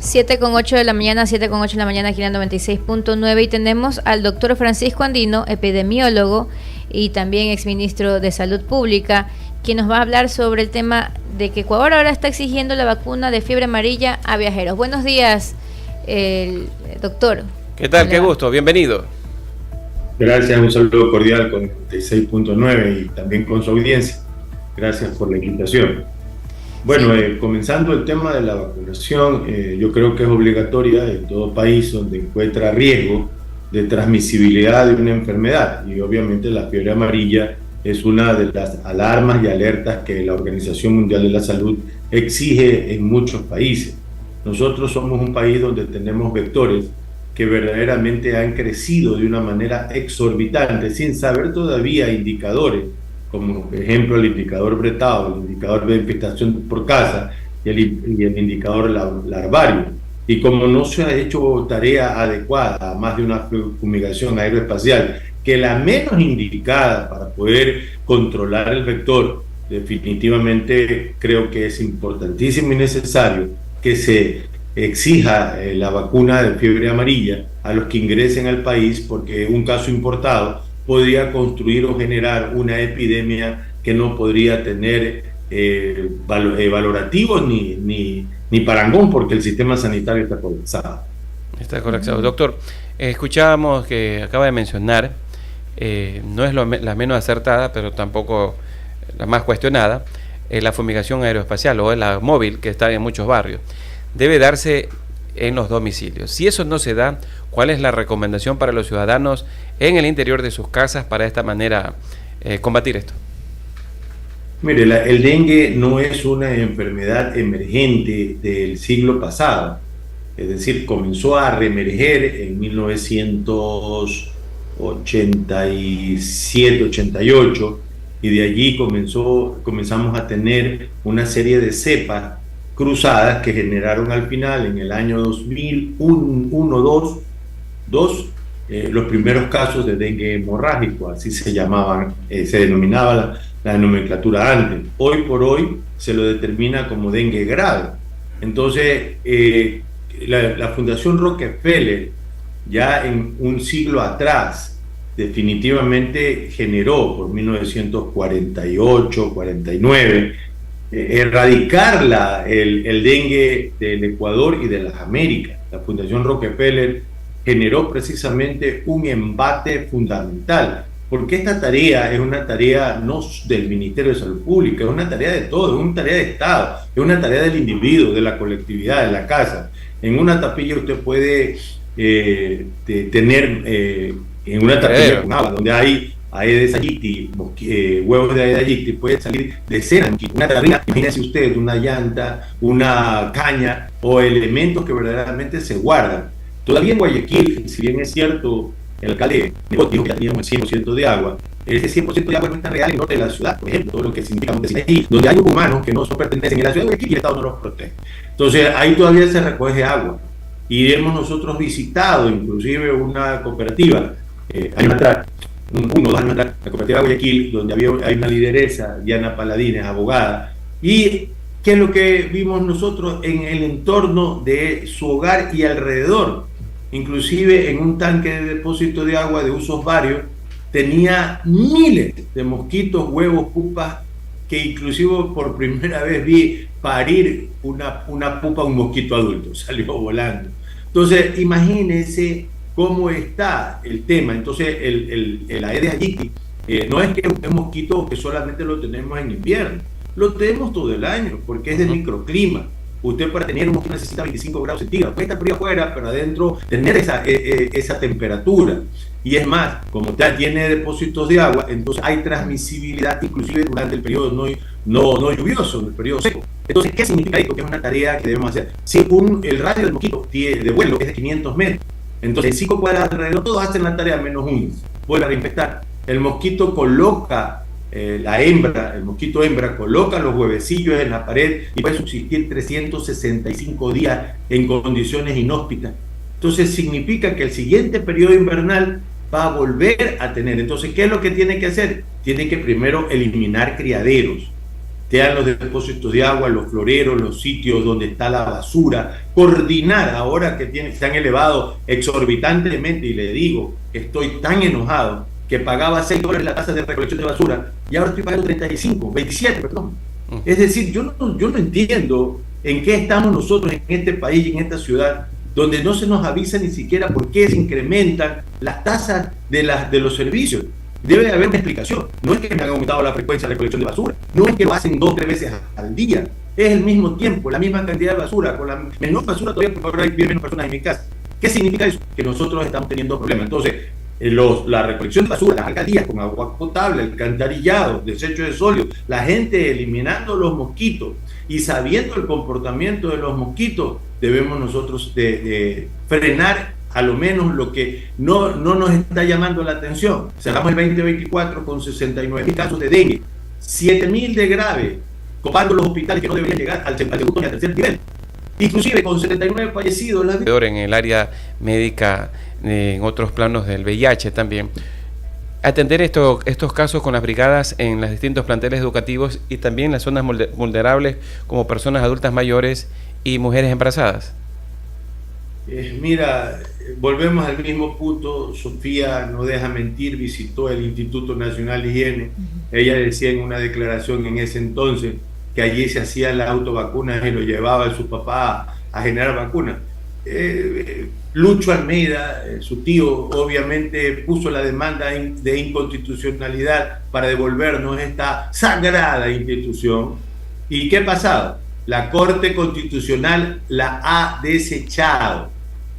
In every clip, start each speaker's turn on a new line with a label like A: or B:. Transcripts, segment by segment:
A: 7:08 de la mañana, 7:08 de la mañana aquí en la 96.9, y tenemos al doctor Francisco Andino, epidemiólogo y también exministro de Salud Pública, quien nos va a hablar sobre el tema de que Ecuador ahora está exigiendo la vacuna de fiebre amarilla a viajeros. Buenos días, doctor.
B: ¿Qué tal? Qué gusto, bienvenido.
C: Gracias, un saludo cordial con 96.9 y también con su audiencia. Gracias por la invitación. Bueno, comenzando el tema de la vacunación, yo creo que es obligatoria en todo país donde encuentra riesgo de transmisibilidad de una enfermedad, y obviamente la fiebre amarilla es una de las alarmas y alertas que la Organización Mundial de la Salud exige en muchos países. Nosotros somos un país donde tenemos vectores que verdaderamente han crecido de una manera exorbitante, sin saber todavía indicadores, como por ejemplo el indicador Bretado, el indicador de infestación por casa y el indicador larvario. Y como no se ha hecho tarea adecuada, más de una fumigación aeroespacial, que la menos indicada para poder controlar el vector, definitivamente creo que es importantísimo y necesario que se exija la vacuna de fiebre amarilla a los que ingresen al país, porque un caso importado podría construir o generar una epidemia que no podría tener valorativo ni parangón, porque el sistema sanitario está colapsado.
B: Está colapsado. Doctor, escuchábamos que acaba de mencionar, no es la menos acertada, pero tampoco la más cuestionada, la fumigación aeroespacial o la móvil que está en muchos barrios. Debe darse en los domicilios. Si eso no se da, ¿cuál es la recomendación para los ciudadanos en el interior de sus casas para de esta manera combatir esto?
C: Mire, el dengue no es una enfermedad emergente del siglo pasado, es decir, comenzó a reemerger en 1987-88, y de allí comenzamos a tener una serie de cepas cruzadas que generaron al final, en el año 2001, 2, los primeros casos de dengue hemorrágico, así se llamaban, se denominaba la nomenclatura antes. Hoy por hoy se lo determina como dengue grave. Entonces, la Fundación Rockefeller, ya en un siglo atrás, definitivamente generó, por 1948, 49, erradicar el dengue del Ecuador y de las Américas. La Fundación Rockefeller generó precisamente un embate fundamental, porque esta tarea es una tarea no del Ministerio de Salud Pública, es una tarea de todos, es una tarea de Estado, es una tarea del individuo, de la colectividad, de la casa. En una tapilla usted puede tener, en una tapilla con agua, donde hay Aedes aegypti, huevos de Aedes aegypti, puede salir decenas, una tarrina, imagínese usted, una llanta, una caña o elementos que verdaderamente se guardan. Todavía en Guayaquil, si bien es cierto, el alcalde dijo que ya teníamos el 100% de agua, ese 100% de agua no está real en el norte de la ciudad, por ejemplo, todo lo que significa Montesinaí, donde hay humanos que no pertenecen a la ciudad de Guayaquil y el Estado no los protege. Entonces ahí todavía se recoge agua, y hemos nosotros visitado inclusive una cooperativa, años atrás, 2 años atrás, la cooperativa de Guayaquil, donde hay una lideresa, Diana Paladines, abogada, y ¿qué es lo que vimos nosotros en el entorno de su hogar y alrededor? Inclusive en un tanque de depósito de agua de usos varios, tenía miles de mosquitos, huevos, pupas, que inclusive por primera vez vi parir una pupa a un mosquito adulto, salió volando. Entonces, imagínense cómo está el tema. Entonces, el Aedes aegypti no es que es un mosquito que solamente lo tenemos en invierno, lo tenemos todo el año, porque es de microclima. Usted, para tener un mosquito, necesita 25 grados centígrados, puede estar frío afuera, pero adentro tener esa temperatura. Y es más, como usted tiene depósitos de agua, entonces hay transmisibilidad inclusive durante el periodo no lluvioso, en el periodo seco. Entonces, ¿qué significa esto? Que es una tarea que debemos hacer. Si el radio del mosquito de vuelo es de 500 metros, entonces 5 cuadras alrededor, todos hacen la tarea menos uno, vuelve a reinfectar. El mosquito coloca, el mosquito hembra coloca los huevecillos en la pared y puede subsistir 365 días en condiciones inhóspitas. Entonces significa que el siguiente periodo invernal va a volver a tener. Entonces, ¿qué es lo que tiene que hacer? Tiene que primero eliminar criaderos. sean los depósitos de agua, los floreros, los sitios donde está la basura, coordinar ahora que se han elevado exorbitantemente, y le digo que estoy tan enojado que pagaba $6 la tasa de recolección de basura y ahora estoy pagando 27, perdón. Es decir, yo no entiendo en qué estamos nosotros en este país y en esta ciudad, donde no se nos avisa ni siquiera por qué se incrementan las tasas de los servicios. Debe haber una explicación. No es que me han aumentado la frecuencia de recolección de basura, no es que lo hacen 2 o 3 veces al día, es el mismo tiempo, la misma cantidad de basura, con la menor basura todavía, porque ahora hay menos personas en mi casa. ¿Qué significa eso? Que nosotros estamos teniendo problemas. Entonces, la recolección de basura, las alcaldías con agua potable, alcantarillado, desecho de sólidos, la gente eliminando los mosquitos y sabiendo el comportamiento de los mosquitos, debemos nosotros de frenar a lo menos lo que no nos está llamando la atención. Cerramos el 2024 con 69.000 casos de dengue, 7.000 de grave, copando los hospitales que no deberían llegar al segundo y al tercer nivel. Inclusive con 79 fallecidos.
B: En el área médica, en otros planos del VIH también. Atender estos casos con las brigadas en los distintos planteles educativos y también en las zonas vulnerables como personas adultas mayores y mujeres embarazadas.
C: Mira, volvemos al mismo punto. Sofía no deja mentir, visitó el Instituto Nacional de Higiene. Ella decía en una declaración en ese entonces que allí se hacía la autovacuna y lo llevaba a su papá a generar vacunas. Lucho Almeida, su tío, obviamente puso la demanda de inconstitucionalidad para devolvernos esta sagrada institución. ¿Y qué ha pasado? La Corte Constitucional la ha desechado,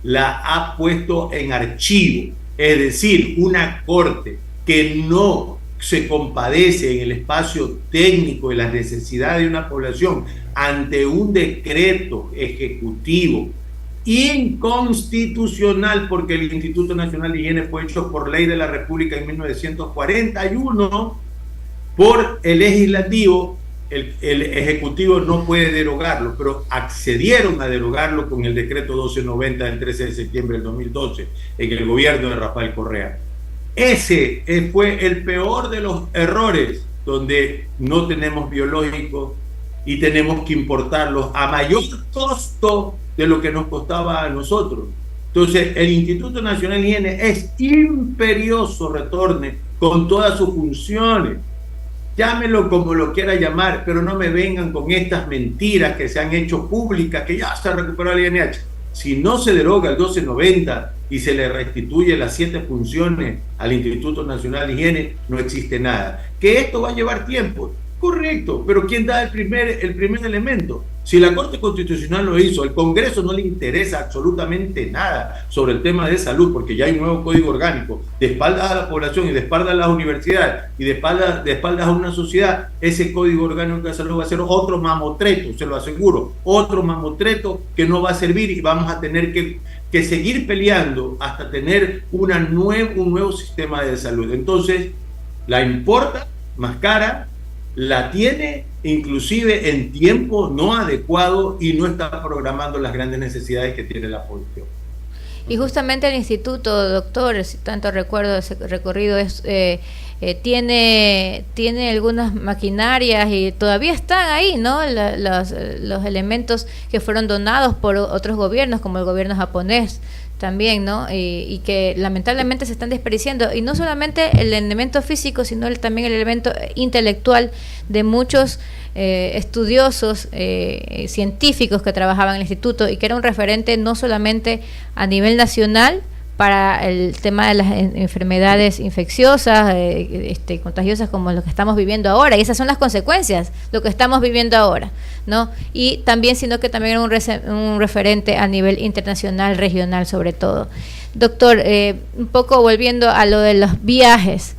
C: la ha puesto en archivo. Es decir, una corte que no se compadece en el espacio técnico de las necesidades de una población ante un decreto ejecutivo inconstitucional, porque el Instituto Nacional de Higiene fue hecho por ley de la República en 1941 por el legislativo. El Ejecutivo no puede derogarlo, pero accedieron a derogarlo con el decreto 1290 del 13 de septiembre del 2012 en el gobierno de Rafael Correa. Ese fue el peor de los errores, donde no tenemos biológicos y tenemos que importarlos a mayor costo de lo que nos costaba a nosotros. Entonces, el Instituto Nacional de Higiene es imperioso retorne con todas sus funciones. Llámelo como lo quiera llamar, pero no me vengan con estas mentiras que se han hecho públicas, que ya se recuperó el INH. Si no se deroga el 1290 y se le restituye las 7 funciones al Instituto Nacional de Higiene, no existe nada. Que esto va a llevar tiempo, correcto, pero ¿quién da el primer elemento? Si la Corte Constitucional lo hizo, al Congreso no le interesa absolutamente nada sobre el tema de salud, porque ya hay un nuevo código orgánico, de espaldas a la población y de espaldas a las universidades y de espaldas a una sociedad. Ese código orgánico de salud va a ser otro mamotreto, se lo aseguro, otro mamotreto que no va a servir, y vamos a tener que seguir peleando hasta tener un nuevo sistema de salud. Entonces, la importa más cara, la tiene inclusive en tiempo no adecuado y no está programando las grandes necesidades que tiene la población.
A: Y justamente el instituto, doctor, si tanto recuerdo ese recorrido, tiene algunas maquinarias y todavía están ahí, ¿no? Los elementos que fueron donados por otros gobiernos, como el gobierno japonés también, ¿no? Y que lamentablemente se están desperdiciando, y no solamente el elemento físico, sino también el elemento intelectual de muchos estudiosos, científicos que trabajaban en el instituto y que era un referente no solamente a nivel nacional para el tema de las enfermedades infecciosas, contagiosas, como lo que estamos viviendo ahora, y esas son las consecuencias, lo que estamos viviendo ahora, ¿no? Y también, sino que también era un referente a nivel internacional, regional sobre todo. Doctor, un poco volviendo a lo de los viajes,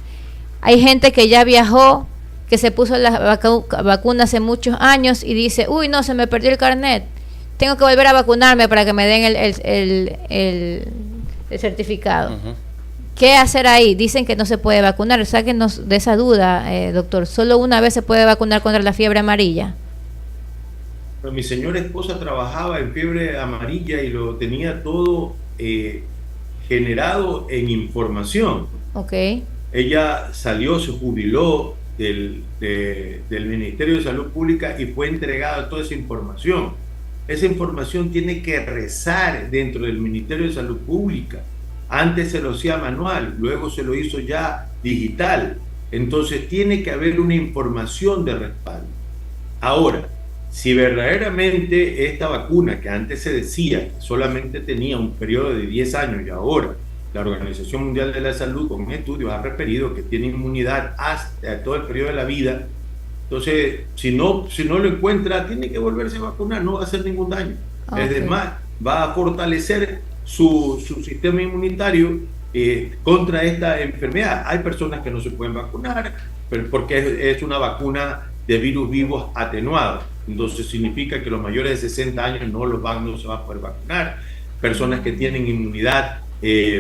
A: hay gente que ya viajó, que se puso la vacuna hace muchos años y dice, uy, no, se me perdió el carnet, tengo que volver a vacunarme para que me den el certificado. Uh-huh. ¿Qué hacer ahí? Dicen que no se puede vacunar. Sáquenos de esa duda, doctor. ¿Solo una vez se puede vacunar contra la fiebre amarilla?
C: Pero mi señora esposa trabajaba en fiebre amarilla y lo tenía todo generado en información.
A: Ok.
C: Ella salió, se jubiló del Ministerio de Salud Pública y fue entregada toda esa información. Esa información tiene que rezar dentro del Ministerio de Salud Pública. Antes se lo hacía manual, luego se lo hizo ya digital. Entonces tiene que haber una información de respaldo. Ahora, si verdaderamente esta vacuna, que antes se decía que solamente tenía un periodo de 10 años y ahora la Organización Mundial de la Salud con estudios ha referido que tiene inmunidad hasta todo el periodo de la vida, entonces si no lo encuentra, tiene que volverse a vacunar, no va a hacer ningún daño. Okay. Es más, va a fortalecer su sistema inmunitario contra esta enfermedad. Hay personas que no se pueden vacunar porque es una vacuna de virus vivos atenuados. Entonces significa que los mayores de 60 años no se va a poder vacunar. Personas que tienen inmunidad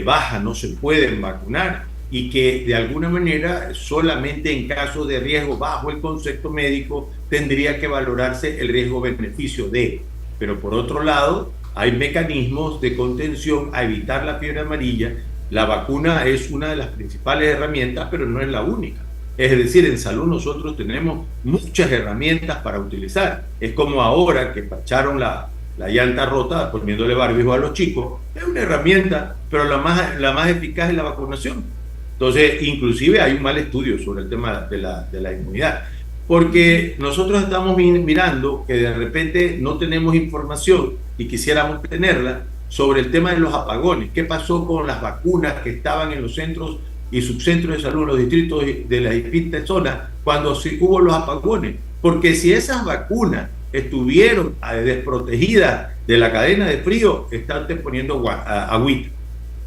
C: baja no se pueden vacunar, y que de alguna manera solamente en casos de riesgo bajo el concepto médico tendría que valorarse el riesgo-beneficio de. Pero por otro lado, hay mecanismos de contención a evitar la fiebre amarilla. La vacuna es una de las principales herramientas, pero no es la única. Es decir, en salud nosotros tenemos muchas herramientas para utilizar. Es como ahora que pacharon la llanta rota poniéndole barbijo a los chicos. Es una herramienta, pero la más eficaz es la vacunación. Entonces, inclusive hay un mal estudio sobre el tema de la inmunidad, porque nosotros estamos mirando que de repente no tenemos información y quisiéramos tenerla sobre el tema de los apagones. ¿Qué pasó con las vacunas que estaban en los centros y subcentros de salud, en los distritos de las distintas zonas, cuando hubo los apagones? Porque si esas vacunas estuvieron desprotegidas de la cadena de frío, están poniendo agüita.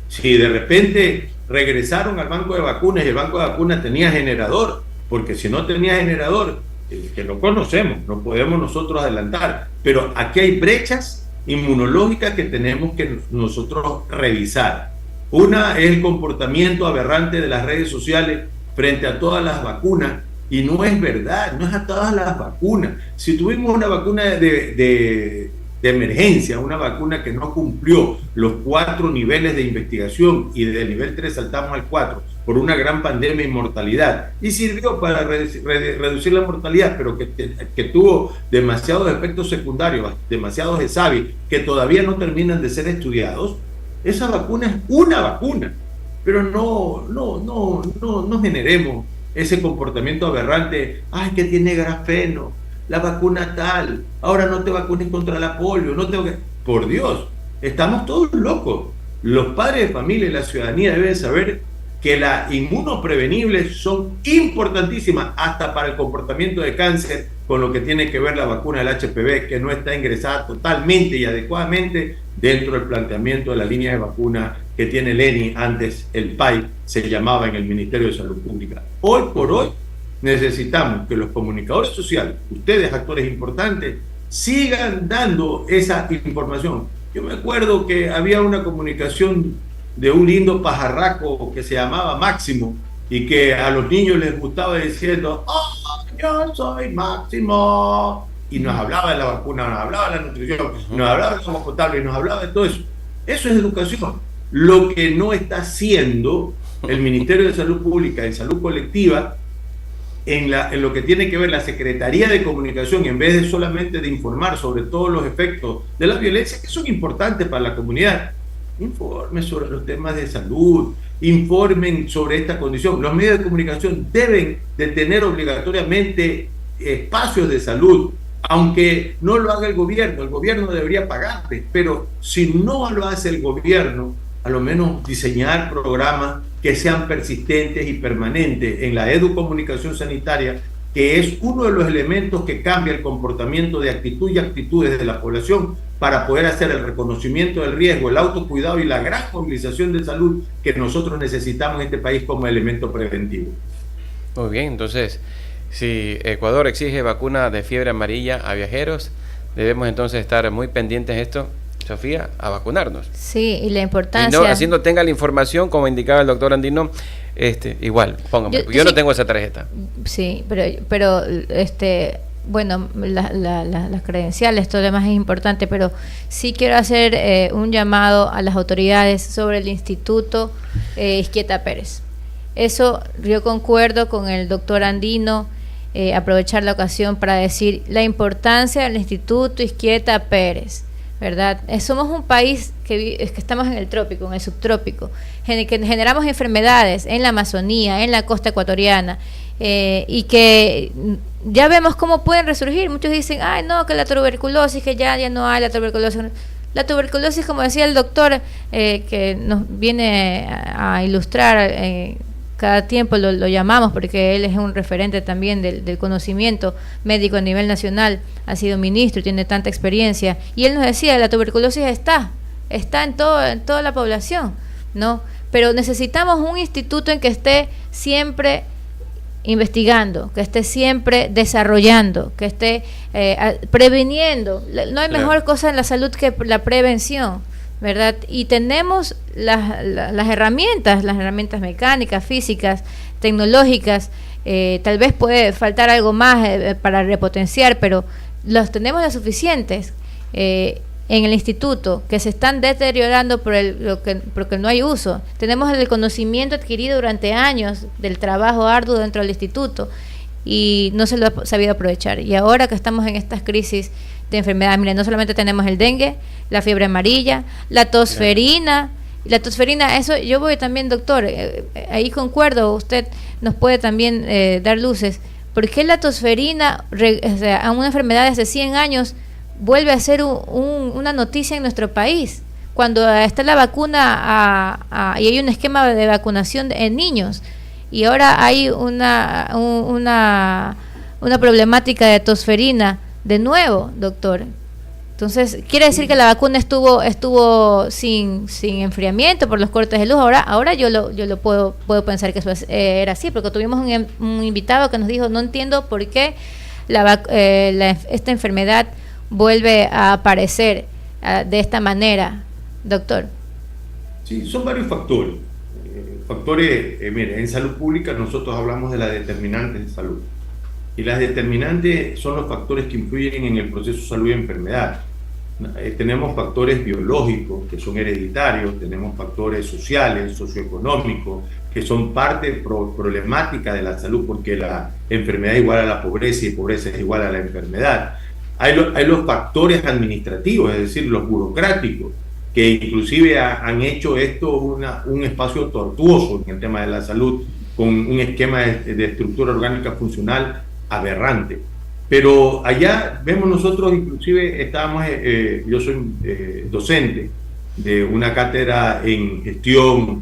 C: Si de repente regresaron al banco de vacunas y el banco de vacunas tenía generador, porque si no tenía generador, que no conocemos, no podemos nosotros adelantar, pero aquí hay brechas inmunológicas que tenemos que nosotros revisar. Una es el comportamiento aberrante de las redes sociales frente a todas las vacunas, y no es verdad, no es a todas las vacunas. Si tuvimos una vacuna de emergencia, una vacuna que no cumplió los 4 niveles de investigación y del nivel 3 saltamos al 4 por una gran pandemia y mortalidad, y sirvió para reducir la mortalidad, pero que tuvo demasiados efectos secundarios, demasiados ESAVI que todavía no terminan de ser estudiados. Esa vacuna es una vacuna, pero no generemos ese comportamiento aberrante. Ay, que tiene grafeno, la vacuna tal, ahora no te vacunes contra la polio, por Dios, estamos todos locos. Los padres de familia y la ciudadanía deben saber que las inmunoprevenibles son importantísimas hasta para el comportamiento de cáncer, con lo que tiene que ver la vacuna del HPV, que no está ingresada totalmente y adecuadamente dentro del planteamiento de la línea de vacuna que tiene el ENI, antes el PAI se llamaba en el Ministerio de Salud Pública. Hoy por hoy necesitamos que los comunicadores sociales, ustedes actores importantes, sigan dando esa información. Yo me acuerdo que había una comunicación de un lindo pajarraco que se llamaba Máximo, y que a los niños les gustaba diciendo: ¡oh, yo soy Máximo! Y nos hablaba de la vacuna, nos hablaba de la nutrición, nos hablaba de agua potable, nos hablaba de todo eso. Eso es educación. Lo que no está haciendo el Ministerio de Salud Pública en salud colectiva, en lo que tiene que ver la Secretaría de Comunicación, en vez de solamente de informar sobre todos los efectos de la violencia, que son importantes para la comunidad, informen sobre los temas de salud, informen sobre esta condición. Los medios de comunicación deben de tener obligatoriamente espacios de salud, aunque no lo haga el gobierno debería pagarte, pero si no lo hace el gobierno, a lo menos diseñar programas que sean persistentes y permanentes en la educomunicación sanitaria, que es uno de los elementos que cambia el comportamiento de actitud y actitudes de la población para poder hacer el reconocimiento del riesgo, el autocuidado y la gran movilización de salud que nosotros necesitamos en este país como elemento preventivo.
B: Muy bien, entonces, si Ecuador exige vacuna de fiebre amarilla a viajeros, debemos entonces estar muy pendientes de esto, Sofía, a vacunarnos.
A: Sí, y la importancia.
B: Y no, así no tenga la información, como indicaba el doctor Andino, igual, póngame. Yo no tengo esa tarjeta.
A: Sí, pero bueno, las credenciales, todo lo demás es importante, pero sí quiero hacer un llamado a las autoridades sobre el Instituto Izquieta Pérez. Eso yo concuerdo con el doctor Andino, aprovechar la ocasión para decir la importancia del Instituto Izquieta Pérez, ¿verdad? Somos un país que estamos en el trópico, en el subtrópico, que generamos enfermedades en la Amazonía, en la costa ecuatoriana, y que ya vemos cómo pueden resurgir. Muchos dicen, ay no, que la tuberculosis, que ya no hay la tuberculosis. La tuberculosis, como decía el doctor, que nos viene a ilustrar, cada tiempo lo llamamos porque él es un referente también del conocimiento médico a nivel nacional, ha sido ministro, tiene tanta experiencia, y él nos decía, la tuberculosis está en toda la población, ¿no? Pero necesitamos un instituto en que esté siempre investigando, que esté siempre desarrollando, que esté previniendo. No hay mejor cosa en la salud que la prevención, ¿verdad? Y tenemos las herramientas mecánicas, físicas, tecnológicas. Tal vez puede faltar algo más para repotenciar, pero los tenemos las suficientes en el instituto, que se están deteriorando porque no hay uso. Tenemos el conocimiento adquirido durante años del trabajo arduo dentro del instituto y no se lo ha sabido aprovechar. Y ahora que estamos en estas crisis de enfermedades, miren, no solamente tenemos el dengue, la fiebre amarilla, la tosferina. La tosferina, eso yo voy también, doctor, ahí concuerdo, usted nos puede también dar luces. ¿Por qué la tosferina, a una enfermedad de hace 100 años, vuelve a ser una noticia en nuestro país? Cuando está la vacuna y hay un esquema de vacunación en niños, y ahora hay una problemática de tosferina de nuevo, doctor. Entonces, quiere decir que la vacuna estuvo sin enfriamiento por los cortes de luz. Ahora yo lo puedo pensar que eso era así, porque tuvimos un invitado que nos dijo, no entiendo por qué esta enfermedad vuelve a aparecer de esta manera, doctor.
C: Sí, son varios factores. Mire, en salud pública nosotros hablamos de las determinantes de salud. Y las determinantes son los factores que influyen en el proceso de salud y enfermedad. Tenemos factores biológicos que son hereditarios, tenemos factores sociales, socioeconómicos, que son parte problemática de la salud, porque la enfermedad es igual a la pobreza y pobreza es igual a la enfermedad. Hay los factores administrativos, es decir, los burocráticos, que inclusive han hecho esto un espacio tortuoso en el tema de la salud, con un esquema de estructura orgánica funcional aberrante. Pero allá vemos nosotros, inclusive yo soy docente de una cátedra en gestión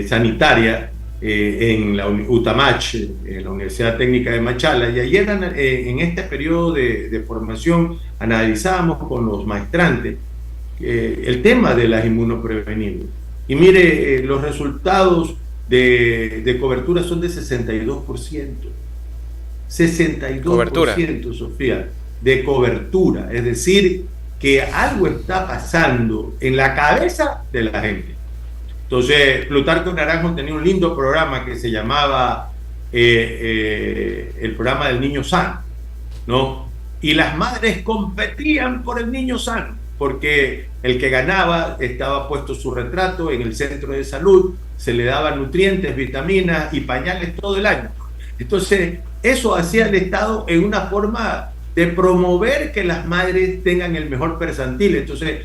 C: sanitaria en la UTAMACH, en la Universidad Técnica de Machala, y ayer en este periodo de formación analizábamos con los maestrantes el tema de las inmunoprevenibles. Y mire, los resultados de cobertura son de 62%. 62%, cobertura. Sofía, de cobertura. Es decir, que algo está pasando en la cabeza de la gente. Entonces, Plutarco Naranjo tenía un lindo programa que se llamaba el programa del niño sano, ¿no? Y las madres competían por el niño sano, porque el que ganaba estaba puesto su retrato en el centro de salud, se le daban nutrientes, vitaminas y pañales todo el año. Entonces, eso hacía el Estado en una forma de promover que las madres tengan el mejor percentil. Entonces,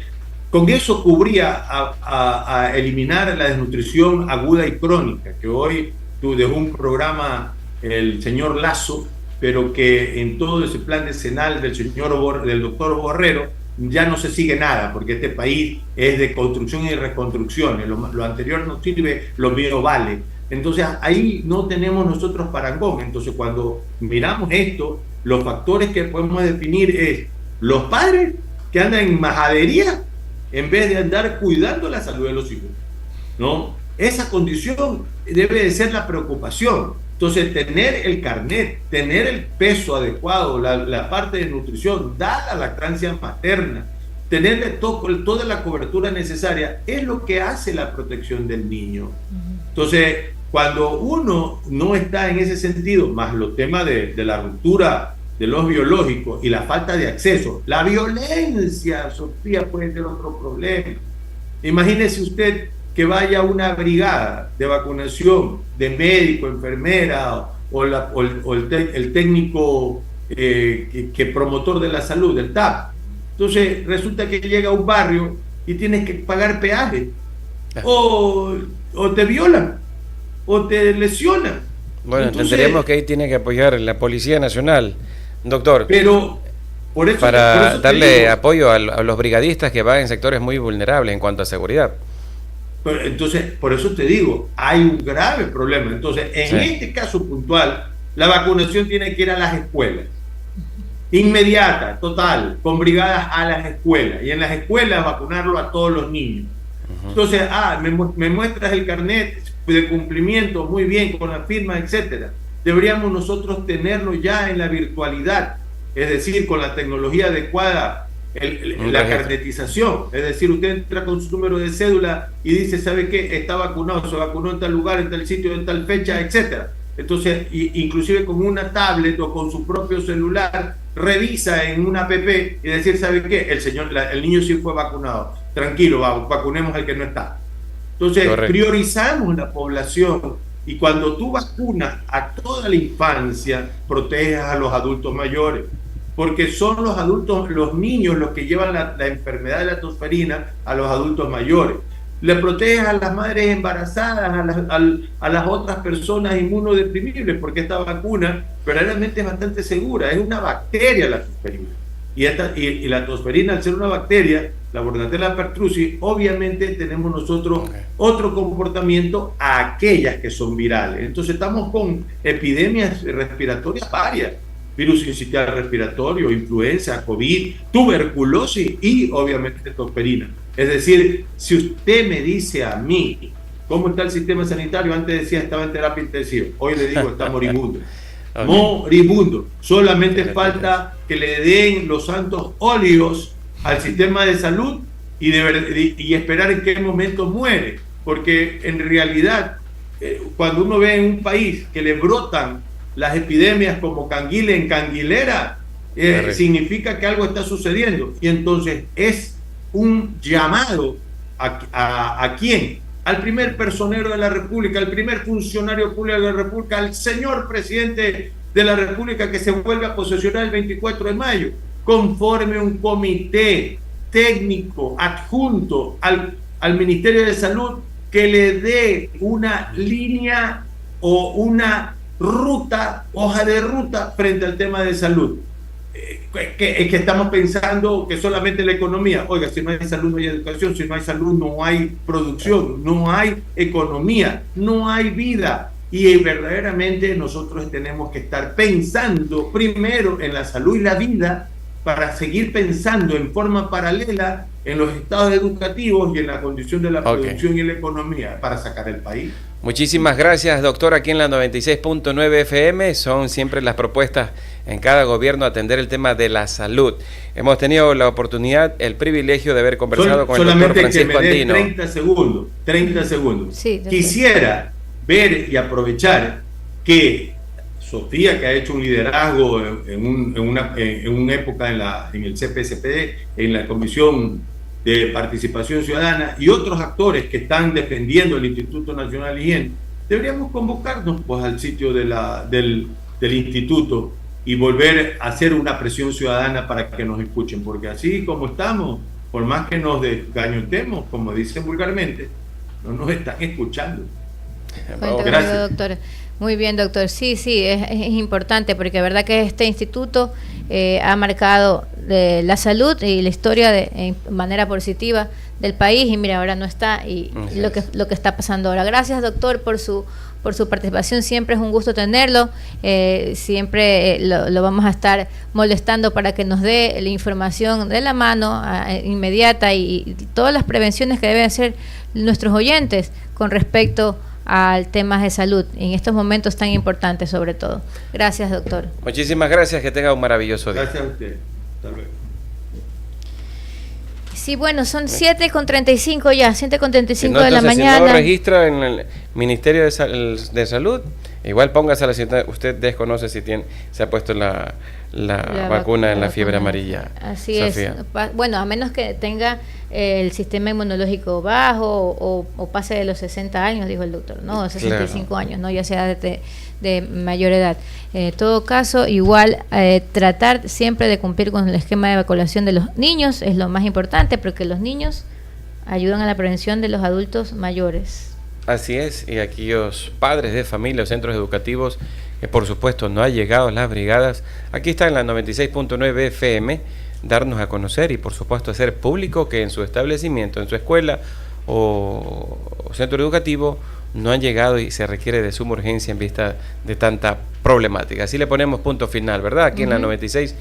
C: con eso cubría a eliminar la desnutrición aguda y crónica, que hoy dejó un programa el señor Lazo, pero que en todo ese plan decenal del doctor Borrero ya no se sigue nada, porque este país es de construcción y reconstrucción. Lo anterior no sirve, lo mío vale. Entonces ahí no tenemos nosotros parangón. Entonces cuando miramos esto, los factores que podemos definir es los padres que andan en majadería en vez de andar cuidando la salud de los hijos, ¿no? Esa condición debe de ser la preocupación. Entonces tener el carnet, tener el peso adecuado, la parte de nutrición, dar la lactancia materna, tenerle toda la cobertura necesaria, es lo que hace la protección del niño. Entonces, cuando uno no está en ese sentido, más los temas de la ruptura de los biológicos y la falta de acceso, la violencia, Sofía, puede ser otro problema. Imagínese usted que vaya una brigada de vacunación de médico, enfermera el técnico que promotor de la salud, el TAP. Entonces resulta que llega a un barrio y tienes que pagar peaje, o te violan, o te lesionan.
B: Bueno, entonces, entenderemos que ahí tiene que apoyar la Policía Nacional, doctor.
C: Pero por eso
B: darle apoyo a los brigadistas que van en sectores muy vulnerables en cuanto a seguridad.
C: Pero, entonces, por eso te digo, hay un grave problema. Entonces, en este caso puntual, la vacunación tiene que ir a las escuelas. Inmediata, total, con brigadas a las escuelas. Y en las escuelas vacunarlo a todos los niños. Entonces, me muestras el carnet de cumplimiento, muy bien, con la firma, etcétera. Deberíamos nosotros tenerlo ya en la virtualidad, es decir, con la tecnología adecuada, la carnetización. Es decir, usted entra con su número de cédula y dice, ¿sabe qué? Está vacunado, se vacunó en tal lugar, en tal sitio, en tal fecha, etcétera. Entonces, inclusive con una tablet o con su propio celular, revisa en una app y decir, ¿sabe qué? El niño sí fue vacunado. Tranquilo, vacunemos al que no está. Entonces, priorizamos la población, y cuando tú vacunas a toda la infancia, proteges a los adultos mayores, porque son los niños los que llevan la enfermedad de la tosferina a los adultos mayores. Le proteges a las madres embarazadas, a las otras personas inmunodeprimibles, porque esta vacuna verdaderamente es bastante segura, es una bacteria la tosferina. Y la tosferina, al ser una bacteria, la Bordetella pertussis, obviamente tenemos nosotros otro comportamiento a aquellas que son virales. Entonces estamos con epidemias respiratorias varias: virus sincitial respiratorio, influenza, COVID, tuberculosis y obviamente tosferina. Es decir, si usted me dice a mí cómo está el sistema sanitario, antes decía estaba en terapia intensiva, hoy le digo está moribundo. Moribundo. Solamente falta que le den los santos óleos al sistema de salud y esperar en qué momento muere, porque en realidad cuando uno ve en un país que le brotan las epidemias como canguile en canguilera, significa que algo está sucediendo, y entonces es un llamado a ¿quién? Al primer personero de la República, al primer funcionario público de la República, al señor presidente de la República, que se vuelve a posesionar el 24 de mayo, conforme un comité técnico adjunto al Ministerio de Salud que le dé una línea o una hoja de ruta frente al tema de salud. Que estamos pensando que solamente la economía. Oiga, si no hay salud no hay educación, si no hay salud no hay producción, no hay economía, no hay vida. Y verdaderamente nosotros tenemos que estar pensando primero en la salud y la vida, para seguir pensando en forma paralela en los estados educativos y en la condición de la producción y la economía para sacar el país.
B: Muchísimas gracias, doctor. Aquí en la 96.9 FM son siempre las propuestas en cada gobierno atender el tema de la salud. Hemos tenido la oportunidad, el privilegio de haber conversado con el doctor Francisco Andino.
C: 30 segundos. Sí, quisiera ver y aprovechar que Sofía, que ha hecho un liderazgo en una época en el CPSPD, en la Comisión de Participación Ciudadana, y otros actores que están defendiendo el Instituto Nacional de Higiene, deberíamos convocarnos pues al sitio del instituto y volver a hacer una presión ciudadana para que nos escuchen, porque así como estamos, por más que nos desgañotemos, como dicen vulgarmente, no nos están escuchando.
A: Gracias, doctor. Muy bien, doctor. Sí, es importante, porque es verdad que este instituto ha marcado la salud y la historia en manera positiva del país, y mira, ahora no está, y lo que está pasando ahora. Gracias, doctor, por su participación. Siempre es un gusto tenerlo. Siempre lo vamos a estar molestando para que nos dé la información de la mano inmediata y todas las prevenciones que deben hacer nuestros oyentes con respecto al temas de salud en estos momentos tan importantes, sobre todo. Gracias, doctor.
B: Muchísimas gracias, que tenga un maravilloso día.
C: Gracias a usted. Hasta luego.
A: Sí, bueno, son 7:35 ya, 7:35 de la mañana.
B: Si no registra en el Ministerio de Salud, Igual póngase a la cita, usted desconoce si se ha puesto la vacuna en la fiebre amarilla.
A: Así
B: Sofía.
A: es. Bueno, a menos que tenga el sistema inmunológico bajo o pase de los 60 años, dijo el doctor, no, 65
B: claro.
A: años, no, ya sea de mayor edad. En todo caso, igual tratar siempre de cumplir con el esquema de vacunación de los niños es lo más importante, porque los niños ayudan a la prevención de los adultos mayores.
B: Así es, y aquellos padres de familia o centros educativos que por supuesto no han llegado las brigadas, aquí está en la 96.9 FM, darnos a conocer y por supuesto hacer público que en su establecimiento, en su escuela o centro educativo no han llegado y se requiere de suma urgencia en vista de tanta problemática. Así le ponemos punto final, ¿verdad? Aquí en la 96.